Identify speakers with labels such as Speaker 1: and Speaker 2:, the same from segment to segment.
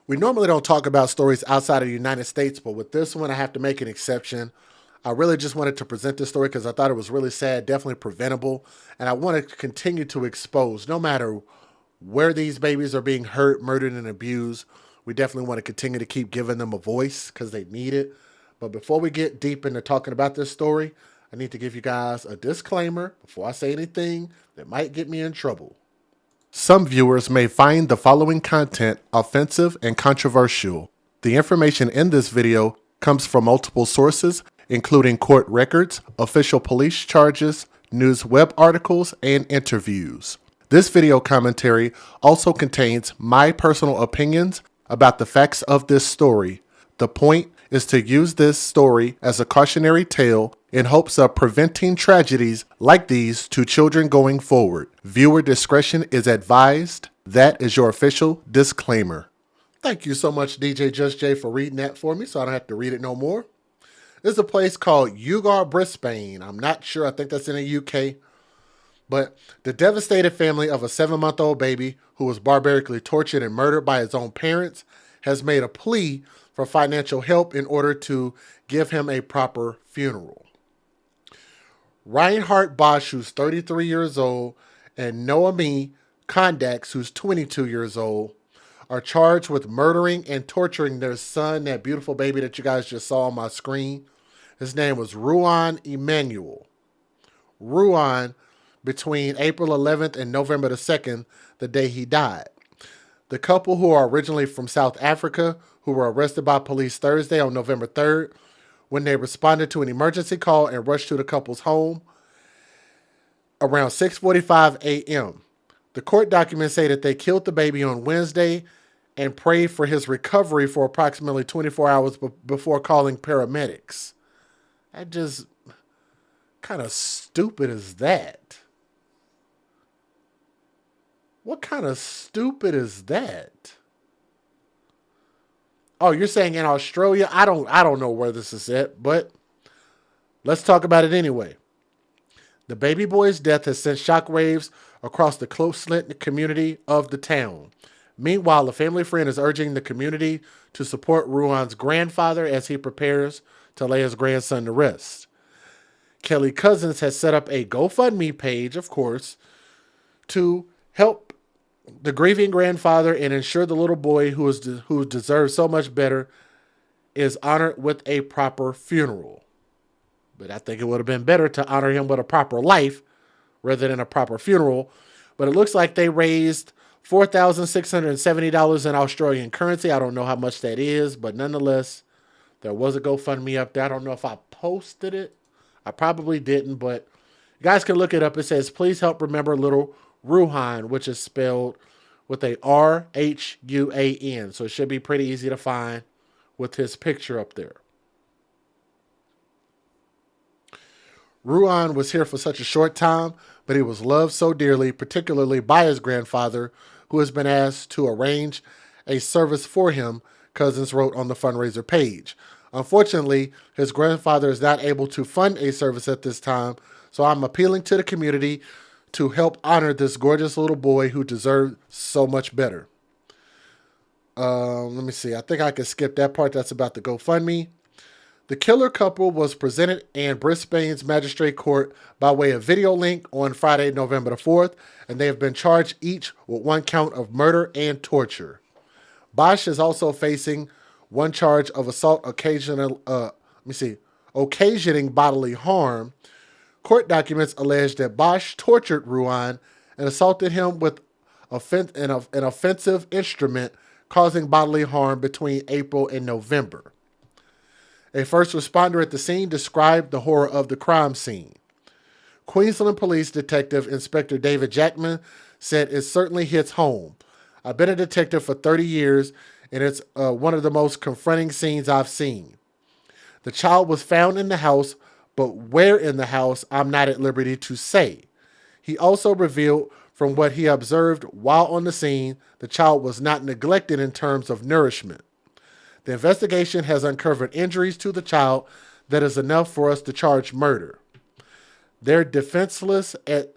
Speaker 1: We normally don't talk about stories outside of the United States, but with this one, I have to make an exception. I really just wanted to present this story because I thought it was really sad, definitely preventable, and I want to continue to expose, no matter where these babies are being hurt, murdered, and abused, we definitely want to continue to keep giving them a voice because they need it. But before we get deep into talking about this story, I need to give you guys a disclaimer before I say anything that might get me in trouble. Some viewers may find the following content offensive and controversial. The information in this video comes from multiple sources, including court records, official police charges, news web articles, and interviews. This video commentary also contains my personal opinions about the facts of this story. The point is to use this story as a cautionary tale in hopes of preventing tragedies like these to children going forward. Viewer discretion is advised. That is your official disclaimer. Thank you so much, DJ Just J, for reading that for me so I don't have to read it no more. There's a place called Yugar, Brisbane. I'm not sure. I think that's in the UK. But the devastated family of a 7-month-old baby who was barbarically tortured and murdered by his own parents has made a plea for financial help in order to give him a proper funeral. Reinhard Bosch, who's 33 years old, and Noemi Kondax, who's 22 years old, are charged with murdering and torturing their son, that beautiful baby that you guys just saw on my screen. His name was Ruan Emmanuel. Ruan, between April 11th and November the 2nd, the day he died. The couple, who are originally from South Africa, who were arrested by police Thursday on November 3rd, when they responded to an emergency call and rushed to the couple's home around 6:45 a.m. The court documents say that they killed the baby on Wednesday and prayed for his recovery for approximately 24 hours before calling paramedics. That just kind of stupid is that? What kind of stupid is that? Oh, you're saying in Australia? I don't know where this is at, but let's talk about it anyway. The baby boy's death has sent shockwaves across the close-knit community of the town. Meanwhile, a family friend is urging the community to support Ruan's grandfather as he prepares to lay his grandson to rest. Kelly Cousins has set up a GoFundMe page, of course, to help the grieving grandfather and ensure the little boy who deserves so much better is honored with a proper funeral. But I think it would have been better to honor him with a proper life rather than a proper funeral. But it looks like they raised $4,670 in Australian currency. I don't know how much that is, but nonetheless, there was a GoFundMe up there. I don't know if I posted it. I probably didn't, but you guys can look it up. It says, please help remember little Ruhan, which is spelled with a R-H-U-A-N. So it should be pretty easy to find with his picture up there. Ruan was here for such a short time, but he was loved so dearly, particularly by his grandfather, who has been asked to arrange a service for him, Cousins wrote on the fundraiser page. Unfortunately, his grandfather is not able to fund a service at this time, so I'm appealing to the community to help honor this gorgeous little boy who deserves so much better. Let me see. I think I can skip that part. That's about the GoFundMe. The killer couple was presented in Brisbane's magistrate court by way of video link on Friday, November the 4th, and they have been charged each with one count of murder and torture. Bosch is also facing one charge of assault occasioning bodily harm. Court documents allege that Bosch tortured Ruan and assaulted him with an offensive instrument, causing bodily harm between April and November. A first responder at the scene described the horror of the crime scene. Queensland Police Detective Inspector David Jackman said it certainly hits home. I've been a detective for 30 years, and it's one of the most confronting scenes I've seen. The child was found in the house, but where in the house, I'm not at liberty to say. He also revealed from what he observed while on the scene, the child was not neglected in terms of nourishment. The investigation has uncovered injuries to the child that is enough for us to charge murder. They're defenseless at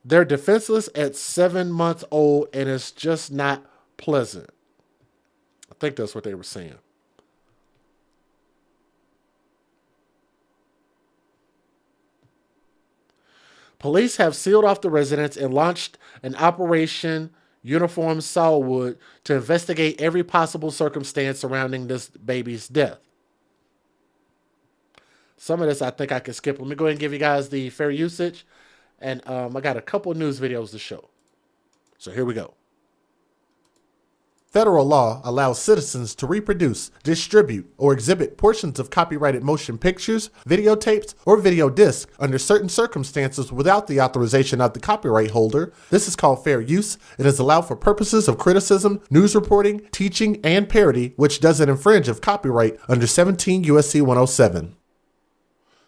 Speaker 1: 7 months old, and it's just not pleasant. I think that's what they were saying. Police have sealed off the residence and launched an Operation Uniform Sawwood to investigate every possible circumstance surrounding this baby's death. Some of this I think I can skip. Let me go ahead and give you guys the fair usage. And I got a couple of news videos to show. So here we go. Federal law allows citizens to reproduce, distribute, or exhibit portions of copyrighted motion pictures, videotapes, or video discs under certain circumstances without the authorization of the copyright holder. This is called fair use. It is allowed for purposes of criticism, news reporting, teaching, and parody, which doesn't infringe of copyright under 17 U.S.C. 107.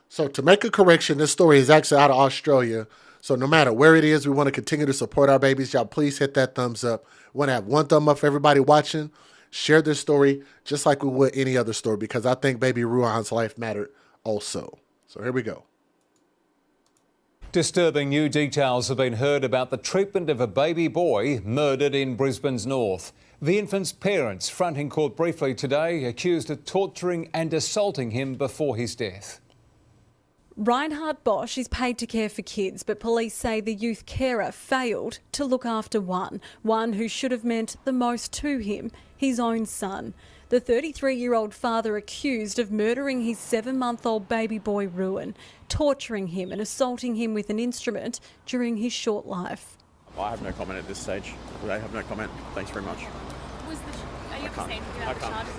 Speaker 1: So to make a correction, this story is actually out of Australia. So no matter where it is, we want to continue to support our babies. Y'all please hit that thumbs up. We want to have one thumb up for everybody watching. Share this story just like we would any other story, because I think baby Ruan's life mattered also. So here we go.
Speaker 2: Disturbing new details have been heard about the treatment of a baby boy murdered in Brisbane's north. The infant's parents fronting court briefly today, accused of torturing and assaulting him before his death.
Speaker 3: Reinhard Bosch is paid to care for kids, but police say the youth carer failed to look after one who should have meant the most to him, his own son. The 33-year-old father accused of murdering his 7-month-old baby boy Ruan, torturing him and assaulting him with an instrument during his short life.
Speaker 4: I have no comment at this stage. I have no comment. Thanks very much.
Speaker 5: Are you saying about the charges?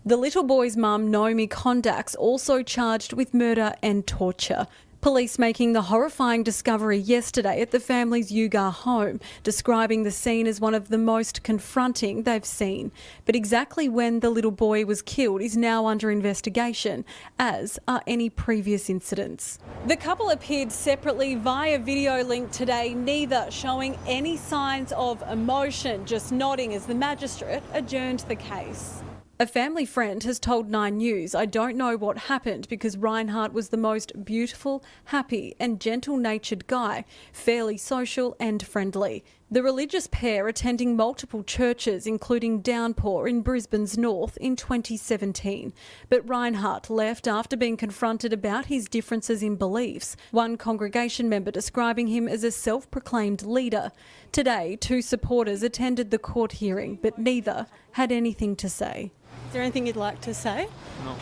Speaker 3: The little boy's mum, Naomi Kondax, also charged with murder and torture. Police making the horrifying discovery yesterday at the family's Yugar home, describing the scene as one of the most confronting they've seen. But exactly when the little boy was killed is now under investigation, as are any previous incidents. The couple appeared separately via video link today, neither showing any signs of emotion, just nodding as the magistrate adjourned the case. A family friend has told 9 News, "I don't know what happened because Reinhard was the most beautiful, happy and gentle-natured guy, fairly social and friendly." The religious pair attending multiple churches, including Downpour in Brisbane's north in 2017. But Reinhard left after being confronted about his differences in beliefs, one congregation member describing him as a self-proclaimed leader. Today, 2 supporters attended the court hearing, but neither had anything to say.
Speaker 5: Is there anything you'd like to say?
Speaker 4: No.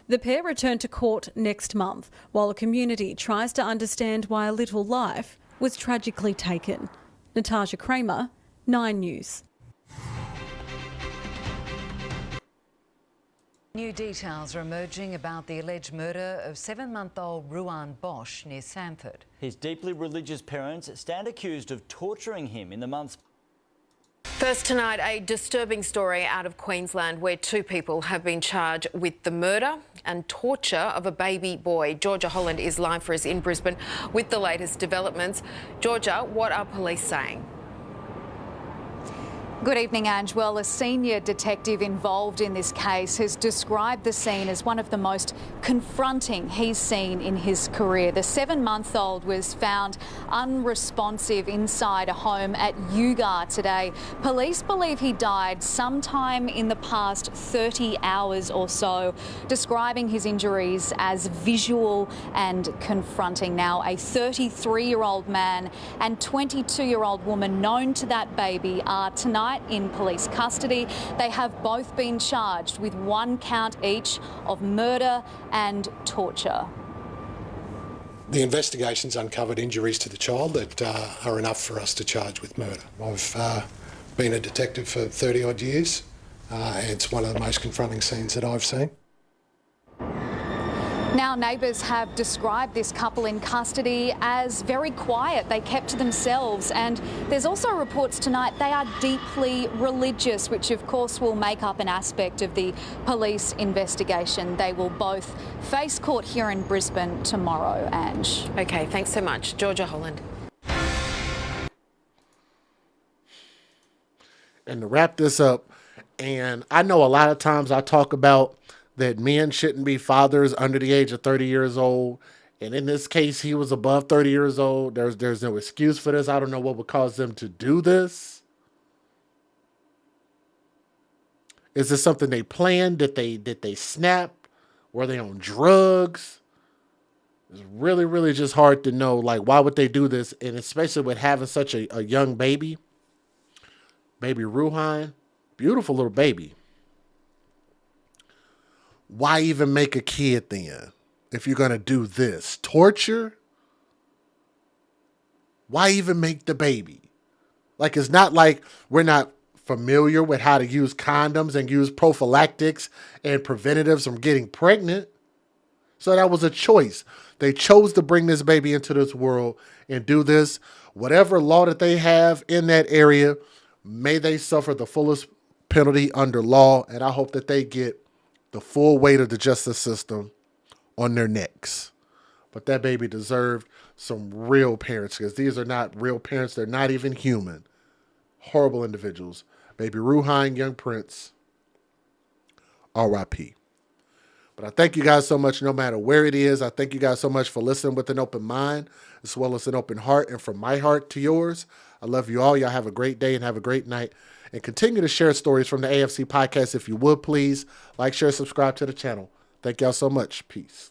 Speaker 3: The pair return to court next month, while the community tries to understand why a little life was tragically taken. Natasha Kramer, 9 News.
Speaker 6: New details are emerging about the alleged murder of 7-month-old Ruan Bosch near Samford.
Speaker 7: His deeply religious parents stand accused of torturing him in the months.
Speaker 8: First tonight, a disturbing story out of Queensland where 2 people have been charged with the murder and torture of a baby boy. Georgia Holland is live for us in Brisbane with the latest developments. Georgia, what are police saying?
Speaker 9: Good evening, Ange. Well, a senior detective involved in this case has described the scene as one of the most confronting he's seen in his career. The 7-month-old was found unresponsive inside a home at Yugar today. Police believe he died sometime in the past 30 hours or so, describing his injuries as visual and confronting. Now, a 33-year-old man and 22-year-old woman known to that baby are tonight in police custody. They have both been charged with 1 count each of murder and torture.
Speaker 10: The investigation's uncovered injuries to the child that are enough for us to charge with murder. I've been a detective for 30 odd years. It's one of the most confronting scenes that I've seen.
Speaker 9: Now, neighbours have described this couple in custody as very quiet. They kept to themselves, and there's also reports tonight they are deeply religious, which of course will make up an aspect of the police investigation. They will both face court here in Brisbane tomorrow, Ange.
Speaker 8: OK, thanks so much. Georgia Holland.
Speaker 1: And to wrap this up, and I know a lot of times I talk about that men shouldn't be fathers under the age of 30 years old. And in this case, he was above 30 years old. There's no excuse for this. I don't know what would cause them to do this. Is this something they planned? Did they snap? Were they on drugs? It's really, really just hard to know, like, why would they do this? And especially with having such a young baby. Baby Ruhan. Beautiful little baby. Why even make a kid then? If you're going to do this. Torture? Why even make the baby? Like, it's not like we're not familiar with how to use condoms and use prophylactics and preventatives from getting pregnant. So that was a choice. They chose to bring this baby into this world and do this. Whatever law that they have in that area, may they suffer the fullest penalty under law. And I hope that they get the full weight of the justice system on their necks. But that baby deserved some real parents, because these are not real parents. They're not even human. Horrible individuals. Baby Ruhan, young prince, R.I.P. But I thank you guys so much, no matter where it is. I thank you guys so much for listening with an open mind, as well as an open heart. And from my heart to yours, I love you all. Y'all have a great day and have a great night. And continue to share stories from the AFC podcast if you would, please. Like, share, subscribe to the channel. Thank y'all so much. Peace.